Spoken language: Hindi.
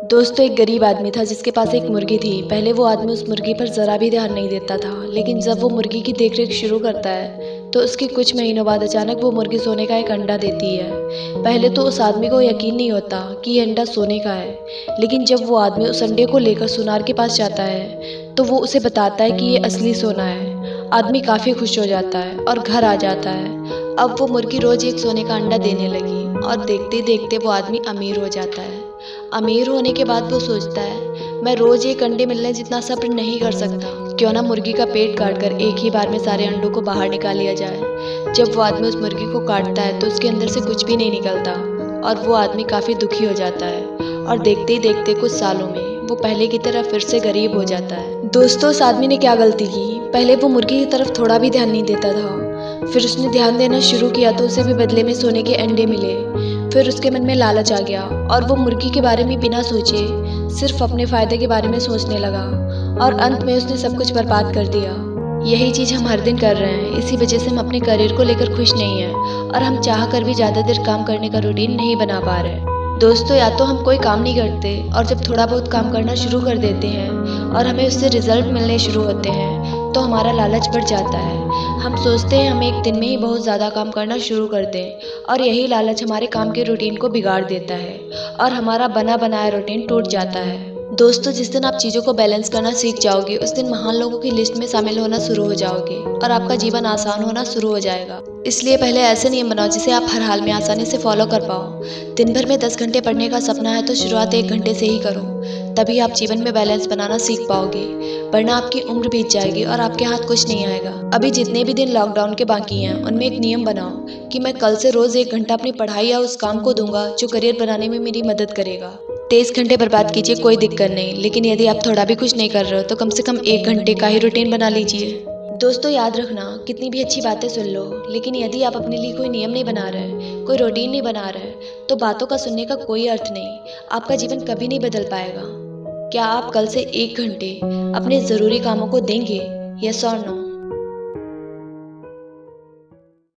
दोस्तों एक गरीब आदमी था जिसके पास एक मुर्गी थी। पहले वो आदमी उस मुर्गी पर ज़रा भी ध्यान नहीं देता था, लेकिन जब वो मुर्गी की देखरेख शुरू करता है तो उसके कुछ महीनों बाद अचानक वो मुर्गी सोने का एक अंडा देती है। पहले तो उस आदमी को यकीन नहीं होता कि ये अंडा सोने का है, लेकिन जब वो आदमी उस अंडे को लेकर सुनार के पास जाता है तो वो उसे बताता है कि ये असली सोना है। आदमी काफ़ी खुश हो जाता है और घर आ जाता है। अब वो मुर्गी रोज़ एक सोने का अंडा देने लगी और देखते देखते वो आदमी अमीर हो जाता है। अमीर होने के बाद वो सोचता है, मैं रोज़ एक अंडे मिलने जितना सब्र नहीं कर सकता, क्यों ना मुर्गी का पेट काट कर एक ही बार में सारे अंडों को बाहर निकाल लिया जाए। जब वो आदमी उस मुर्गी को काटता है तो उसके अंदर से कुछ भी नहीं निकलता और वो आदमी काफ़ी दुखी हो जाता है और देखते ही देखते कुछ सालों में वो पहले की तरह फिर से गरीब हो जाता है। दोस्तों उस आदमी ने क्या गलती की? पहले वो मुर्गी की तरफ थोड़ा भी ध्यान नहीं देता था, फिर उसने ध्यान देना शुरू किया तो उसे भी बदले में सोने के अंडे मिले। फिर उसके मन में लालच आ गया और वो मुर्गी के बारे में बिना सोचे सिर्फ अपने फ़ायदे के बारे में सोचने लगा और अंत में उसने सब कुछ बर्बाद कर दिया। यही चीज़ हम हर दिन कर रहे हैं, इसी वजह से हम अपने करियर को लेकर खुश नहीं हैं और हम चाह कर भी ज़्यादा देर काम करने का रूटीन नहीं बना पा रहे। दोस्तों या तो हम कोई काम नहीं करते और जब थोड़ा बहुत काम करना शुरू कर देते हैं और हमें उससे रिजल्ट मिलने शुरू होते हैं तो हमारा लालच बढ़ जाता है। हम सोचते हैं हम एक दिन में ही बहुत ज़्यादा काम करना शुरू कर दें और यही लालच हमारे काम के रूटीन को बिगाड़ देता है और हमारा बना बनाया रूटीन टूट जाता है। दोस्तों जिस दिन आप चीज़ों को बैलेंस करना सीख जाओगे उस दिन महान लोगों की लिस्ट में शामिल होना शुरू हो जाओगे और आपका जीवन आसान होना शुरू हो जाएगा। इसलिए पहले ऐसे नियम बनाओ जिसे आप हर हाल में आसानी से फॉलो कर पाओ। दिन भर में 10 घंटे पढ़ने का सपना है तो शुरुआत 1 घंटे से ही करो, तभी आप जीवन में बैलेंस बनाना सीख पाओगे, वरना आपकी उम्र बीत जाएगी और आपके हाथ कुछ नहीं आएगा। अभी जितने भी दिन लॉकडाउन के बाकी हैं उनमें एक नियम बनाओ कि मैं कल से रोज़ 1 घंटा अपनी पढ़ाई या उस काम को दूंगा जो करियर बनाने में मेरी मदद करेगा। 23 घंटे बर्बाद कीजिए, कोई दिक्कत नहीं, लेकिन यदि आप थोड़ा भी कुछ नहीं कर रहे हो तो कम से कम 1 घंटे का ही रूटीन बना लीजिए। दोस्तों याद रखना, कितनी भी अच्छी बातें सुन लो, लेकिन यदि आप अपने लिए कोई नियम नहीं बना रहे, कोई रूटीन नहीं बना रहे, तो बातों का सुनने का कोई अर्थ नहीं। आपका जीवन कभी नहीं बदल पाएगा। क्या आप कल से 1 घंटे अपने ज़रूरी कामों को देंगे? यस और नो?